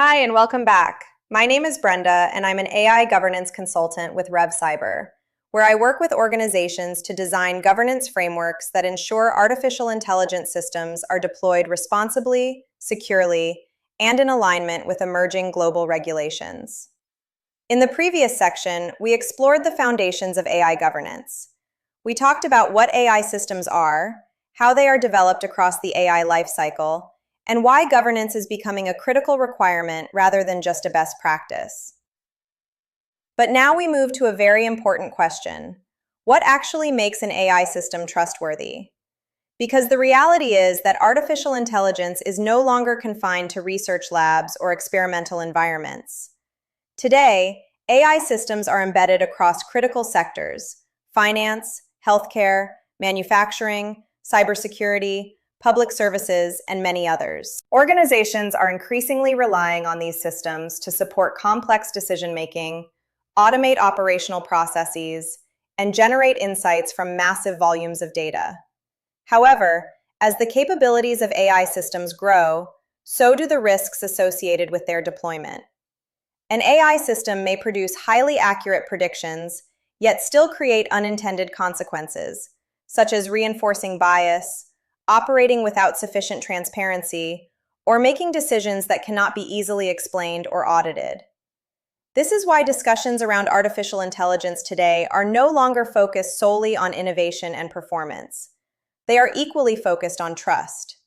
Hi, and welcome back. My name is Brenda, and I'm an AI governance consultant with Revecyber, where I work with organizations to design governance frameworks that ensure artificial intelligence systems are deployed responsibly, securely, and in alignment with emerging global regulations. In the previous section, we explored the foundations of AI governance. We talked about what AI systems are, how they are developed across the AI lifecycle, and why governance is becoming a critical requirement rather than just a best practice. But now we move to a very important question. What actually makes an AI system trustworthy? Because the reality is that artificial intelligence is no longer confined to research labs or experimental environments. Today, AI systems are embedded across critical sectors: finance, healthcare, manufacturing, cybersecurity, public services, and many others. Organizations are increasingly relying on these systems to support complex decision-making, automate operational processes, and generate insights from massive volumes of data. However, as the capabilities of AI systems grow, so do the risks associated with their deployment. An AI system may produce highly accurate predictions, yet still create unintended consequences, such as reinforcing bias, operating without sufficient transparency, or making decisions that cannot be easily explained or audited. This is why discussions around artificial intelligence today are no longer focused solely on innovation and performance. They are equally focused on trust.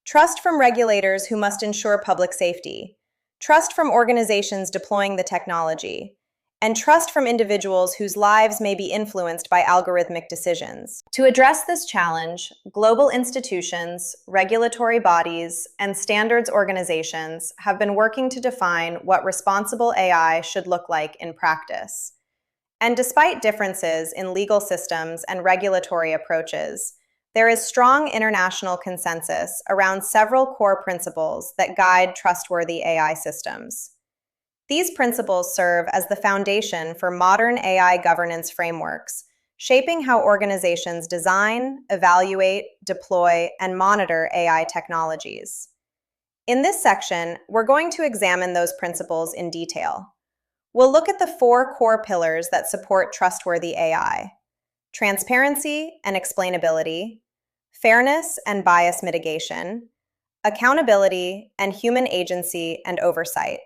Trust from regulators who must ensure public safety, trust from organizations deploying the technology, and trust from individuals whose lives may be influenced by algorithmic decisions. To address this challenge, global institutions, regulatory bodies, and standards organizations have been working to define what responsible AI should look like in practice. And despite differences in legal systems and regulatory approaches, there is strong international consensus around several core principles that guide trustworthy AI systems. These principles serve as the foundation for modern AI governance frameworks, shaping how organizations design, evaluate, deploy, and monitor AI technologies. In this section, we're going to examine those principles in detail. We'll look at the four core pillars that support trustworthy AI: transparency and explainability, fairness and bias mitigation, accountability, and human agency and oversight.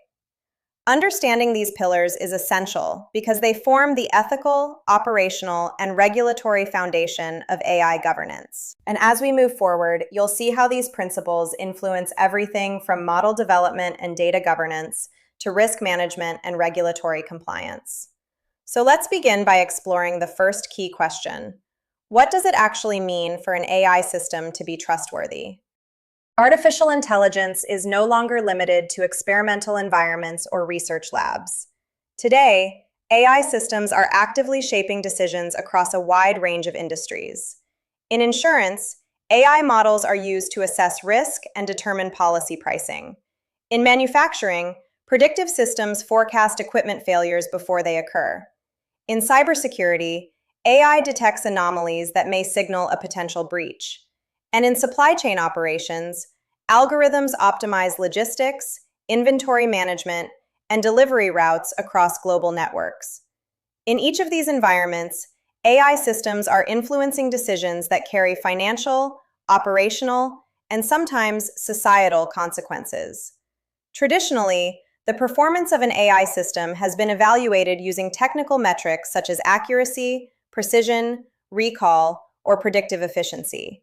Understanding these pillars is essential because they form the ethical, operational, and regulatory foundation of AI governance. And as we move forward, you'll see how these principles influence everything from model development and data governance to risk management and regulatory compliance. So let's begin by exploring the first key question. What does it actually mean for an AI system to be trustworthy? Artificial intelligence is no longer limited to experimental environments or research labs. Today, AI systems are actively shaping decisions across a wide range of industries. In insurance, AI models are used to assess risk and determine policy pricing. In manufacturing, predictive systems forecast equipment failures before they occur. In cybersecurity, AI detects anomalies that may signal a potential breach. And in supply chain operations, algorithms optimize logistics, inventory management, and delivery routes across global networks. In each of these environments, AI systems are influencing decisions that carry financial, operational, and sometimes societal consequences. Traditionally, the performance of an AI system has been evaluated using technical metrics such as accuracy, precision, recall, or predictive efficiency.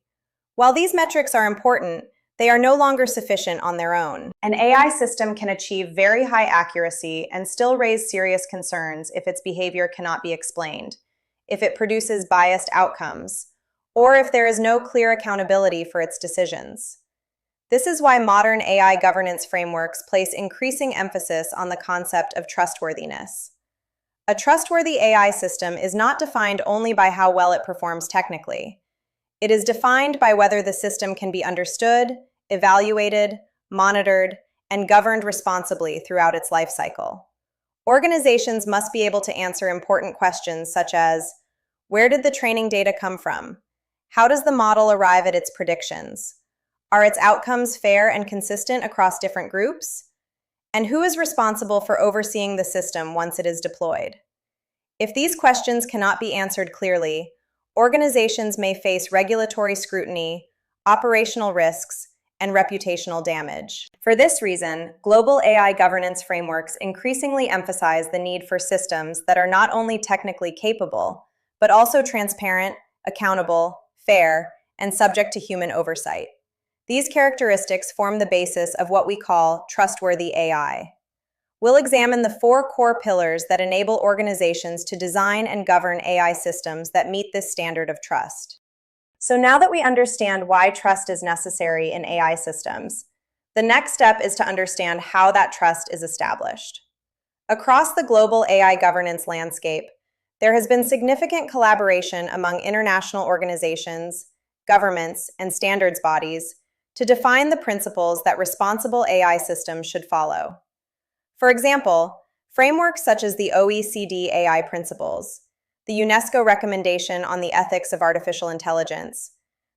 While these metrics are important, they are no longer sufficient on their own. An AI system can achieve very high accuracy and still raise serious concerns if its behavior cannot be explained, if it produces biased outcomes, or if there is no clear accountability for its decisions. This is why modern AI governance frameworks place increasing emphasis on the concept of trustworthiness. A trustworthy AI system is not defined only by how well it performs technically. It is defined by whether the system can be understood, evaluated, monitored, and governed responsibly throughout its life cycle. Organizations must be able to answer important questions such as, where did the training data come from? How does the model arrive at its predictions? Are its outcomes fair and consistent across different groups? And who is responsible for overseeing the system once it is deployed? If these questions cannot be answered clearly, organizations may face regulatory scrutiny, operational risks, and reputational damage. For this reason, global AI governance frameworks increasingly emphasize the need for systems that are not only technically capable, but also transparent, accountable, fair, and subject to human oversight. These characteristics form the basis of what we call trustworthy AI. We'll examine the 4 core pillars that enable organizations to design and govern AI systems that meet this standard of trust. So now that we understand why trust is necessary in AI systems, the next step is to understand how that trust is established. Across the global AI governance landscape, there has been significant collaboration among international organizations, governments, and standards bodies to define the principles that responsible AI systems should follow. For example, frameworks such as the OECD AI Principles, the UNESCO Recommendation on the Ethics of Artificial Intelligence,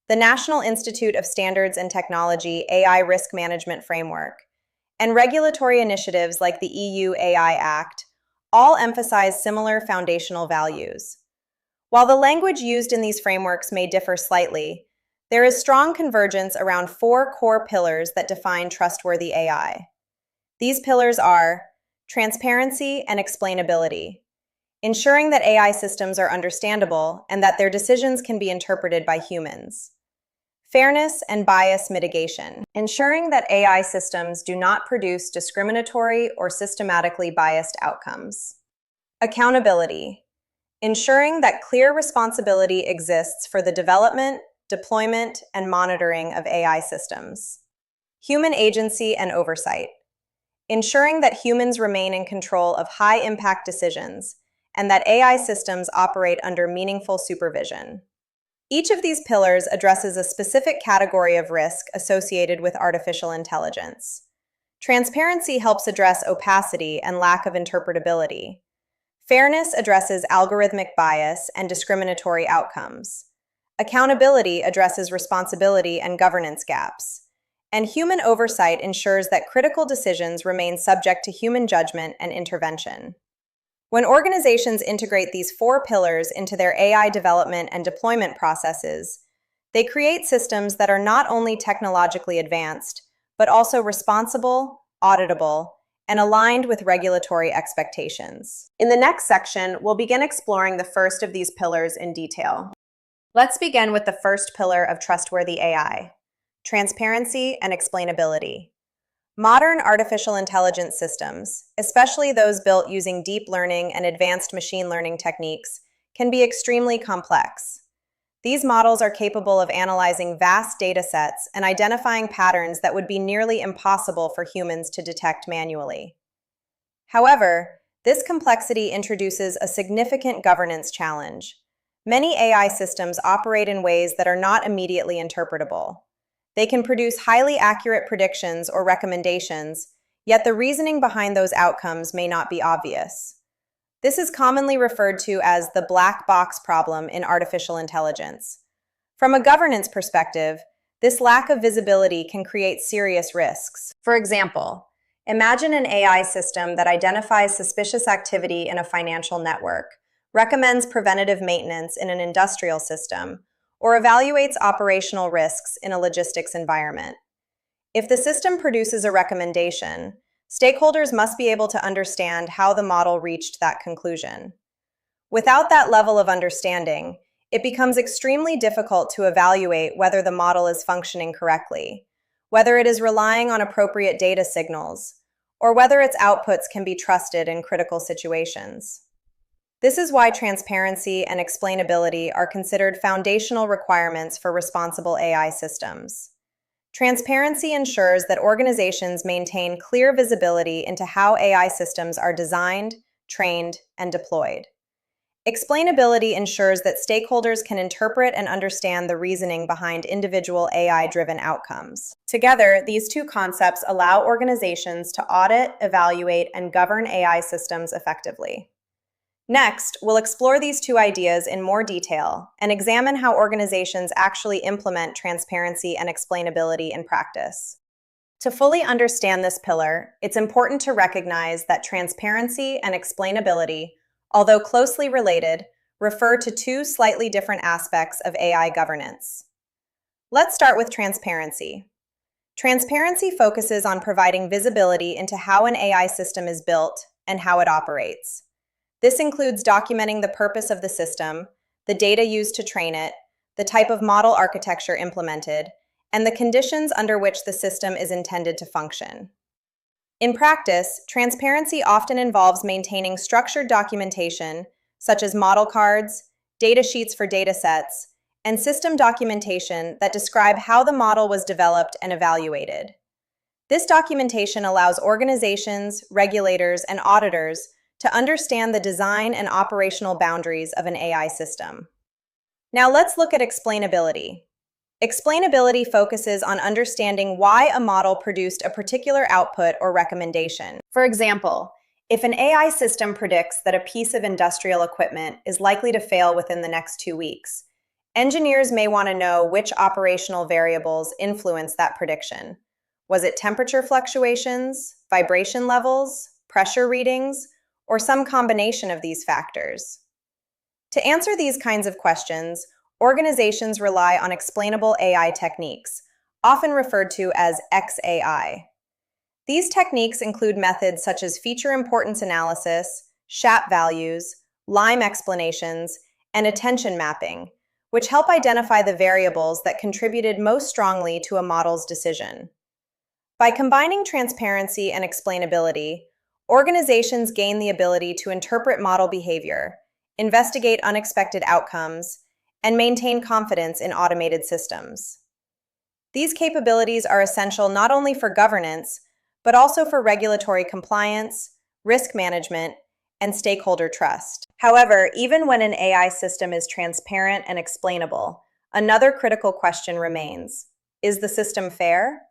the National Institute of Standards and Technology AI Risk Management Framework, and regulatory initiatives like the EU AI Act all emphasize similar foundational values. While the language used in these frameworks may differ slightly, there is strong convergence around 4 core pillars that define trustworthy AI. These pillars are transparency and explainability, ensuring that AI systems are understandable and that their decisions can be interpreted by humans. Fairness and bias mitigation, ensuring that AI systems do not produce discriminatory or systematically biased outcomes. Accountability, ensuring that clear responsibility exists for the development, deployment, and monitoring of AI systems. Human agency and oversight, ensuring that humans remain in control of high-impact decisions and that AI systems operate under meaningful supervision. Each of these pillars addresses a specific category of risk associated with artificial intelligence. Transparency helps address opacity and lack of interpretability. Fairness addresses algorithmic bias and discriminatory outcomes. Accountability addresses responsibility and governance gaps. And human oversight ensures that critical decisions remain subject to human judgment and intervention. When organizations integrate these 4 pillars into their AI development and deployment processes, they create systems that are not only technologically advanced, but also responsible, auditable, and aligned with regulatory expectations. In the next section, we'll begin exploring the first of these pillars in detail. Let's begin with the first pillar of trustworthy AI, transparency and explainability. Modern artificial intelligence systems, especially those built using deep learning and advanced machine learning techniques, can be extremely complex. These models are capable of analyzing vast data sets and identifying patterns that would be nearly impossible for humans to detect manually. However, this complexity introduces a significant governance challenge. Many AI systems operate in ways that are not immediately interpretable. They can produce highly accurate predictions or recommendations, yet the reasoning behind those outcomes may not be obvious. This is commonly referred to as the black box problem in artificial intelligence. From a governance perspective, this lack of visibility can create serious risks. For example, imagine an AI system that identifies suspicious activity in a financial network, recommends preventative maintenance in an industrial system, or evaluates operational risks in a logistics environment. If the system produces a recommendation, stakeholders must be able to understand how the model reached that conclusion. Without that level of understanding, it becomes extremely difficult to evaluate whether the model is functioning correctly, whether it is relying on appropriate data signals, or whether its outputs can be trusted in critical situations. This is why transparency and explainability are considered foundational requirements for responsible AI systems. Transparency ensures that organizations maintain clear visibility into how AI systems are designed, trained, and deployed. Explainability ensures that stakeholders can interpret and understand the reasoning behind individual AI-driven outcomes. Together, these 2 concepts allow organizations to audit, evaluate, and govern AI systems effectively. Next, we'll explore these 2 ideas in more detail and examine how organizations actually implement transparency and explainability in practice. To fully understand this pillar, it's important to recognize that transparency and explainability, although closely related, refer to two slightly different aspects of AI governance. Let's start with transparency. Transparency focuses on providing visibility into how an AI system is built and how it operates. This includes documenting the purpose of the system, the data used to train it, the type of model architecture implemented, and the conditions under which the system is intended to function. In practice, transparency often involves maintaining structured documentation, such as model cards, data sheets for datasets, and system documentation that describe how the model was developed and evaluated. This documentation allows organizations, regulators, and auditors to understand the design and operational boundaries of an AI system. Now let's look at explainability. Explainability focuses on understanding why a model produced a particular output or recommendation. For example, if an AI system predicts that a piece of industrial equipment is likely to fail within the next 2 weeks, engineers may want to know which operational variables influence that prediction. Was it temperature fluctuations, vibration levels, pressure readings, or some combination of these factors? To answer these kinds of questions, organizations rely on explainable AI techniques, often referred to as XAI. These techniques include methods such as feature importance analysis, SHAP values, LIME explanations, and attention mapping, which help identify the variables that contributed most strongly to a model's decision. By combining transparency and explainability, organizations gain the ability to interpret model behavior, investigate unexpected outcomes, and maintain confidence in automated systems. These capabilities are essential not only for governance, but also for regulatory compliance, risk management, and stakeholder trust. However, even when an AI system is transparent and explainable, another critical question remains: is the system fair?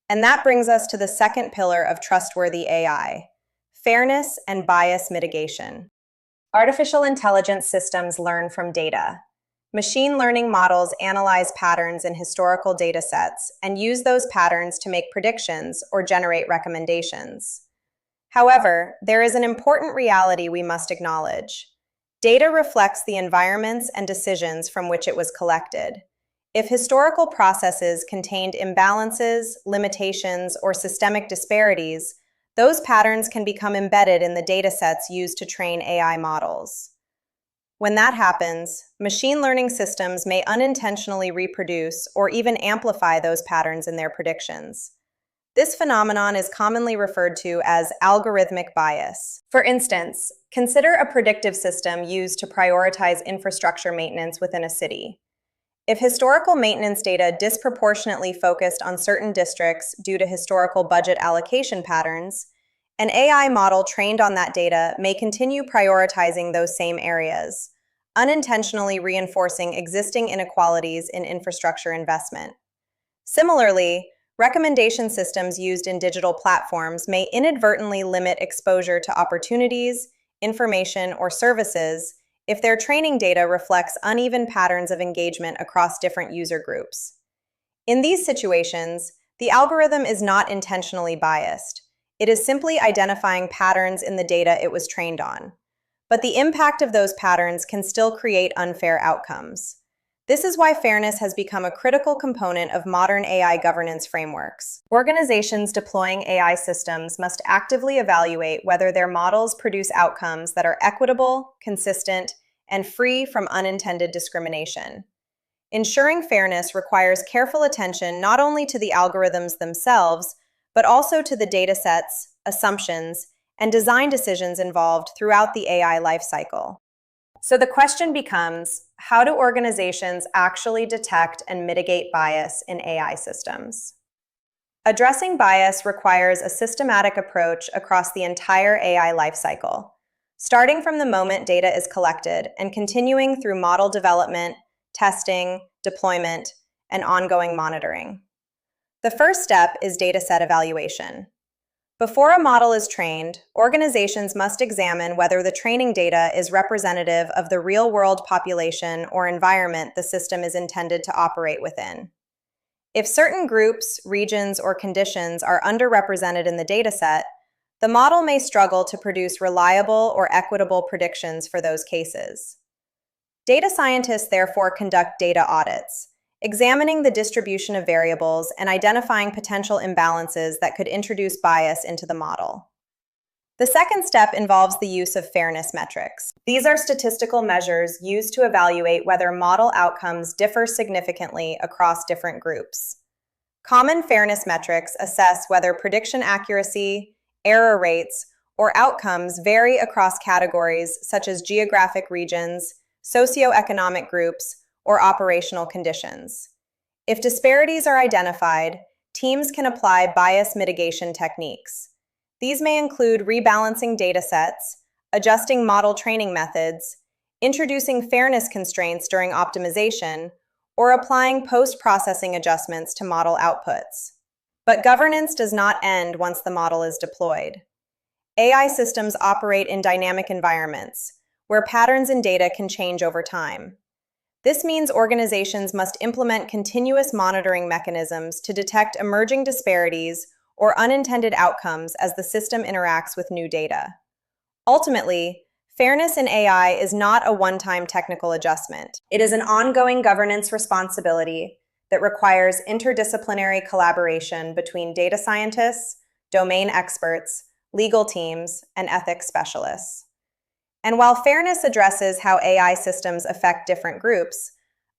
And that brings us to the second pillar of trustworthy AI: fairness and bias mitigation. Artificial intelligence systems learn from data. Machine learning models analyze patterns in historical data sets and use those patterns to make predictions or generate recommendations. However, there is an important reality we must acknowledge. Data reflects the environments and decisions from which it was collected. If historical processes contained imbalances, limitations, or systemic disparities, those patterns can become embedded in the datasets used to train AI models. When that happens, machine learning systems may unintentionally reproduce or even amplify those patterns in their predictions. This phenomenon is commonly referred to as algorithmic bias. For instance, consider a predictive system used to prioritize infrastructure maintenance within a city. If historical maintenance data disproportionately focused on certain districts due to historical budget allocation patterns, an AI model trained on that data may continue prioritizing those same areas, unintentionally reinforcing existing inequalities in infrastructure investment. Similarly, recommendation systems used in digital platforms may inadvertently limit exposure to opportunities, information, or services if their training data reflects uneven patterns of engagement across different user groups. In these situations, the algorithm is not intentionally biased. It is simply identifying patterns in the data it was trained on. But the impact of those patterns can still create unfair outcomes. This is why fairness has become a critical component of modern AI governance frameworks. Organizations deploying AI systems must actively evaluate whether their models produce outcomes that are equitable, consistent, and free from unintended discrimination. Ensuring fairness requires careful attention not only to the algorithms themselves, but also to the datasets, assumptions, and design decisions involved throughout the AI lifecycle. So the question becomes, how do organizations actually detect and mitigate bias in AI systems? Addressing bias requires a systematic approach across the entire AI lifecycle, starting from the moment data is collected and continuing through model development, testing, deployment, and ongoing monitoring. The first step is dataset evaluation. Before a model is trained, organizations must examine whether the training data is representative of the real-world population or environment the system is intended to operate within. If certain groups, regions, or conditions are underrepresented in the dataset, the model may struggle to produce reliable or equitable predictions for those cases. Data scientists therefore conduct data audits, examining the distribution of variables and identifying potential imbalances that could introduce bias into the model. The second step involves the use of fairness metrics. These are statistical measures used to evaluate whether model outcomes differ significantly across different groups. Common fairness metrics assess whether prediction accuracy, error rates, or outcomes vary across categories such as geographic regions, socioeconomic groups, or operational conditions. If disparities are identified, teams can apply bias mitigation techniques. These may include rebalancing datasets, adjusting model training methods, introducing fairness constraints during optimization, or applying post-processing adjustments to model outputs. But governance does not end once the model is deployed. AI systems operate in dynamic environments, where patterns in data can change over time. This means organizations must implement continuous monitoring mechanisms to detect emerging disparities or unintended outcomes as the system interacts with new data. Ultimately, fairness in AI is not a one-time technical adjustment. It is an ongoing governance responsibility that requires interdisciplinary collaboration between data scientists, domain experts, legal teams, and ethics specialists. And while fairness addresses how AI systems affect different groups,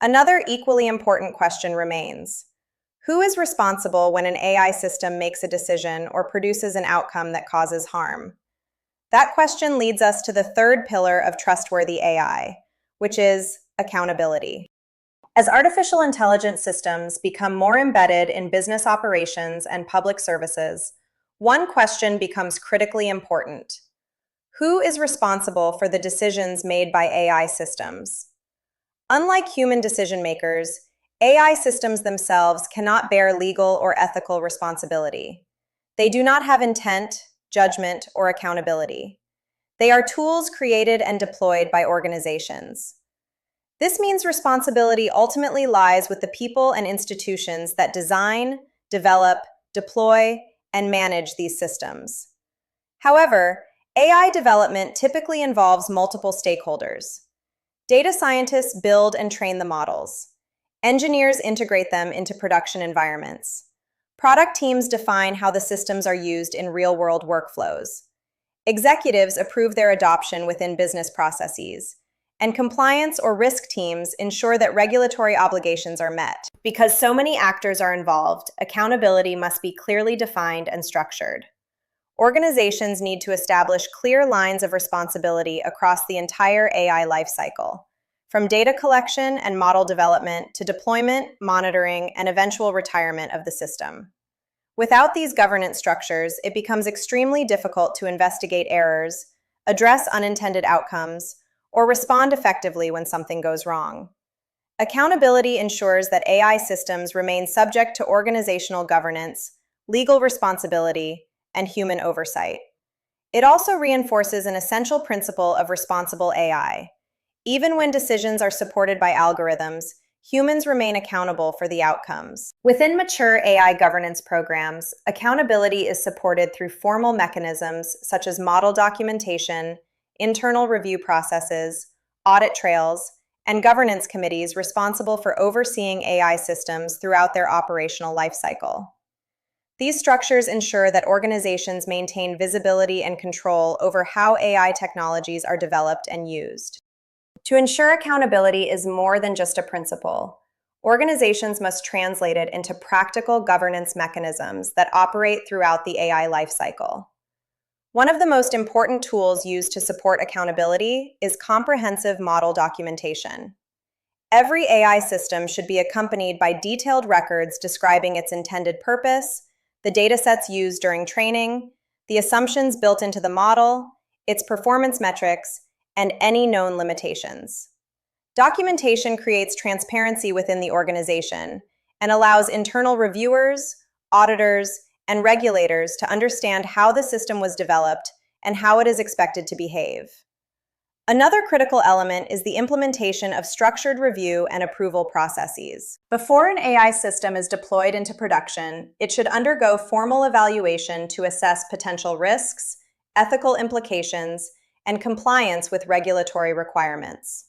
another equally important question remains. Who is responsible when an AI system makes a decision or produces an outcome that causes harm? That question leads us to the third pillar of trustworthy AI, which is accountability. As artificial intelligence systems become more embedded in business operations and public services, one question becomes critically important. Who is responsible for the decisions made by AI systems? Unlike human decision makers, AI systems themselves cannot bear legal or ethical responsibility. They do not have intent, judgment, or accountability. They are tools created and deployed by organizations. This means responsibility ultimately lies with the people and institutions that design, develop, deploy, and manage these systems. However, AI development typically involves multiple stakeholders. Data scientists build and train the models. Engineers integrate them into production environments. Product teams define how the systems are used in real-world workflows. Executives approve their adoption within business processes. And compliance or risk teams ensure that regulatory obligations are met. Because so many actors are involved, accountability must be clearly defined and structured. Organizations need to establish clear lines of responsibility across the entire AI lifecycle, from data collection and model development to deployment, monitoring, and eventual retirement of the system. Without these governance structures, it becomes extremely difficult to investigate errors, address unintended outcomes, or respond effectively when something goes wrong. Accountability ensures that AI systems remain subject to organizational governance, legal responsibility, and human oversight. It also reinforces an essential principle of responsible AI. Even when decisions are supported by algorithms, humans remain accountable for the outcomes. Within mature AI governance programs, accountability is supported through formal mechanisms such as model documentation, internal review processes, audit trails, and governance committees responsible for overseeing AI systems throughout their operational lifecycle. These structures ensure that organizations maintain visibility and control over how AI technologies are developed and used. To ensure accountability is more than just a principle, organizations must translate it into practical governance mechanisms that operate throughout the AI lifecycle. One of the most important tools used to support accountability is comprehensive model documentation. Every AI system should be accompanied by detailed records describing its intended purpose, the datasets used during training, the assumptions built into the model, its performance metrics, and any known limitations. Documentation creates transparency within the organization and allows internal reviewers, auditors, and regulators to understand how the system was developed and how it is expected to behave. Another critical element is the implementation of structured review and approval processes. Before an AI system is deployed into production, it should undergo formal evaluation to assess potential risks, ethical implications, and compliance with regulatory requirements.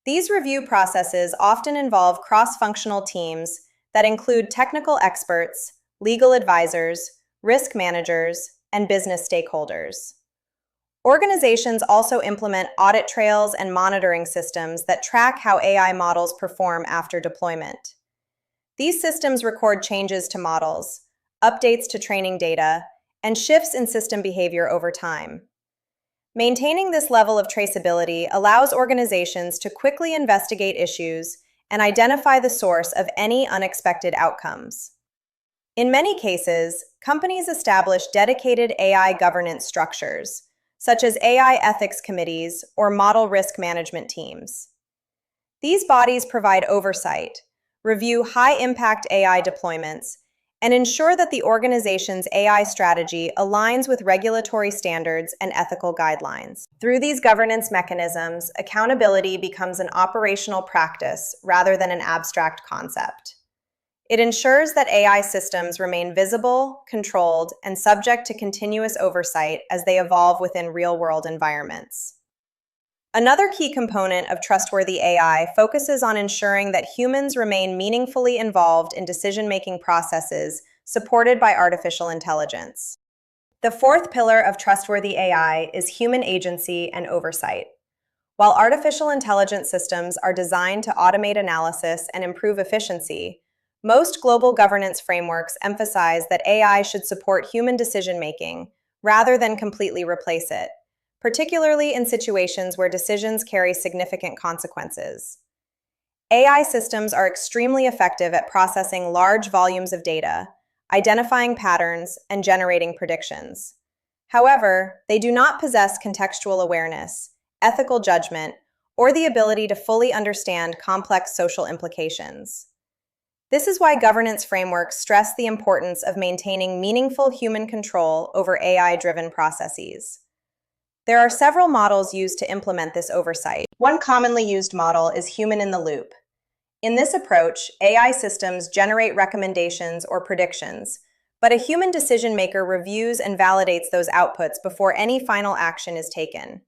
These review processes often involve cross-functional teams that include technical experts, legal advisors, risk managers, and business stakeholders. Organizations also implement audit trails and monitoring systems that track how AI models perform after deployment. These systems record changes to models, updates to training data, and shifts in system behavior over time. Maintaining this level of traceability allows organizations to quickly investigate issues and identify the source of any unexpected outcomes. In many cases, companies establish dedicated AI governance structures, such as AI ethics committees or model risk management teams. These bodies provide oversight, review high-impact AI deployments, and ensure that the organization's AI strategy aligns with regulatory standards and ethical guidelines. Through these governance mechanisms, accountability becomes an operational practice rather than an abstract concept. It ensures that AI systems remain visible, controlled, and subject to continuous oversight as they evolve within real-world environments. Another key component of trustworthy AI focuses on ensuring that humans remain meaningfully involved in decision-making processes supported by artificial intelligence. The fourth pillar of trustworthy AI is human agency and oversight. While artificial intelligence systems are designed to automate analysis and improve efficiency, most global governance frameworks emphasize that AI should support human decision-making rather than completely replace it, particularly in situations where decisions carry significant consequences. AI systems are extremely effective at processing large volumes of data, identifying patterns, and generating predictions. However, they do not possess contextual awareness, ethical judgment, or the ability to fully understand complex social implications. This is why governance frameworks stress the importance of maintaining meaningful human control over AI-driven processes. There are several models used to implement this oversight. One commonly used model is human in the loop. In this approach, AI systems generate recommendations or predictions, but a human decision maker reviews and validates those outputs before any final action is taken.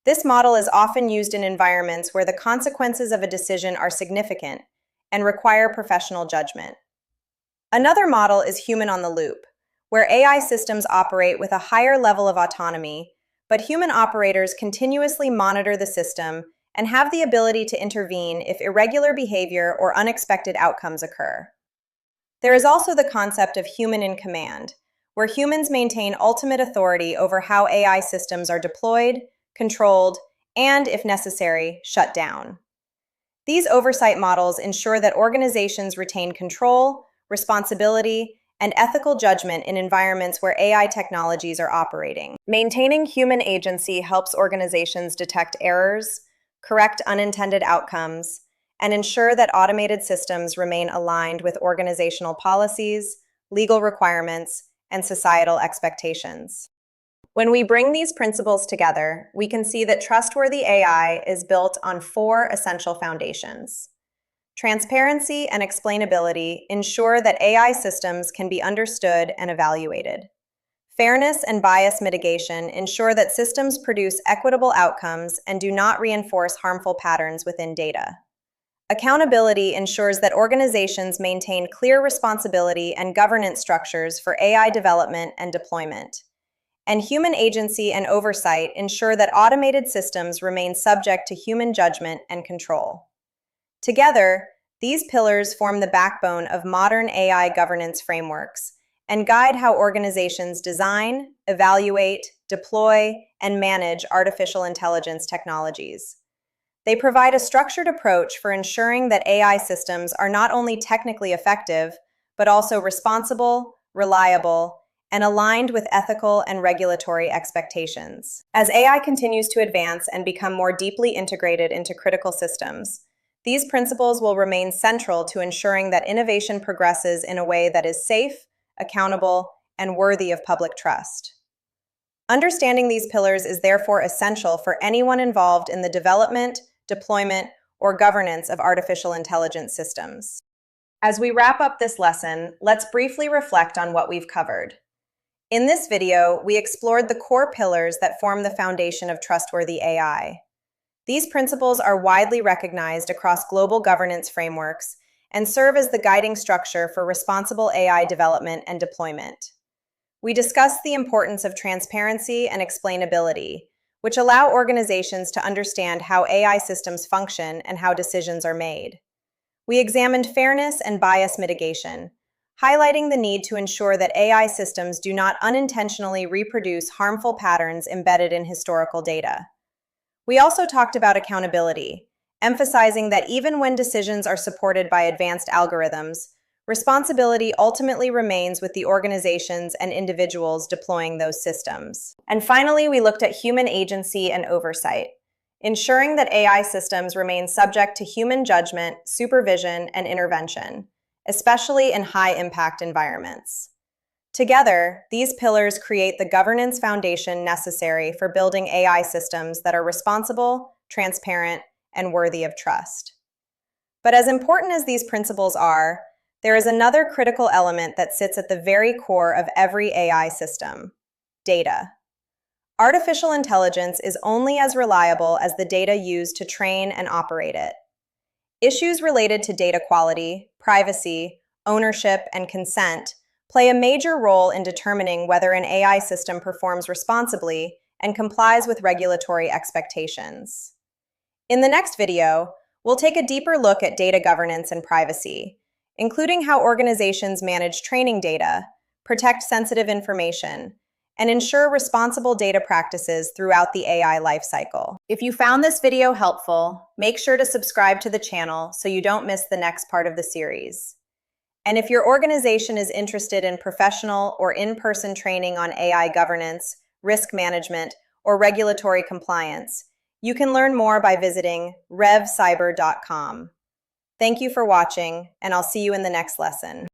This model is often used in environments where the consequences of a decision are significant and require professional judgment. Another model is human on the loop, where AI systems operate with a higher level of autonomy, but human operators continuously monitor the system and have the ability to intervene if irregular behavior or unexpected outcomes occur. There is also the concept of human in command, where humans maintain ultimate authority over how AI systems are deployed, controlled, and, if necessary, shut down. These oversight models ensure that organizations retain control, responsibility, and ethical judgment in environments where AI technologies are operating. Maintaining human agency helps organizations detect errors, correct unintended outcomes, and ensure that automated systems remain aligned with organizational policies, legal requirements, and societal expectations. When we bring these principles together, we can see that trustworthy AI is built on four essential foundations. Transparency and explainability ensure that AI systems can be understood and evaluated. Fairness and bias mitigation ensure that systems produce equitable outcomes and do not reinforce harmful patterns within data. Accountability ensures that organizations maintain clear responsibility and governance structures for AI development and deployment. And human agency and oversight ensure that automated systems remain subject to human judgment and control. Together, these pillars form the backbone of modern AI governance frameworks and guide how organizations design, evaluate, deploy, and manage artificial intelligence technologies. They provide a structured approach for ensuring that AI systems are not only technically effective, but also responsible, reliable, and aligned with ethical and regulatory expectations. As AI continues to advance and become more deeply integrated into critical systems, these principles will remain central to ensuring that innovation progresses in a way that is safe, accountable, and worthy of public trust. Understanding these pillars is therefore essential for anyone involved in the development, deployment, or governance of artificial intelligence systems. As we wrap up this lesson, let's briefly reflect on what we've covered. In this video, we explored the core pillars that form the foundation of trustworthy AI. These principles are widely recognized across global governance frameworks and serve as the guiding structure for responsible AI development and deployment. We discussed the importance of transparency and explainability, which allow organizations to understand how AI systems function and how decisions are made. We examined fairness and bias mitigation, highlighting the need to ensure that AI systems do not unintentionally reproduce harmful patterns embedded in historical data. We also talked about accountability, emphasizing that even when decisions are supported by advanced algorithms, responsibility ultimately remains with the organizations and individuals deploying those systems. And finally, we looked at human agency and oversight, ensuring that AI systems remain subject to human judgment, supervision, and intervention, especially in high-impact environments. Together, these pillars create the governance foundation necessary for building AI systems that are responsible, transparent, and worthy of trust. But as important as these principles are, there is another critical element that sits at the very core of every AI system: data. Artificial intelligence is only as reliable as the data used to train and operate it. Issues related to data quality, privacy, ownership, and consent play a major role in determining whether an AI system performs responsibly and complies with regulatory expectations. In the next video, we'll take a deeper look at data governance and privacy, including how organizations manage training data, protect sensitive information, and ensure responsible data practices throughout the AI lifecycle. If you found this video helpful, make sure to subscribe to the channel so you don't miss the next part of the series. And if your organization is interested in professional or in-person training on AI governance, risk management, or regulatory compliance, you can learn more by visiting revecyber.com. Thank you for watching, and I'll see you in the next lesson.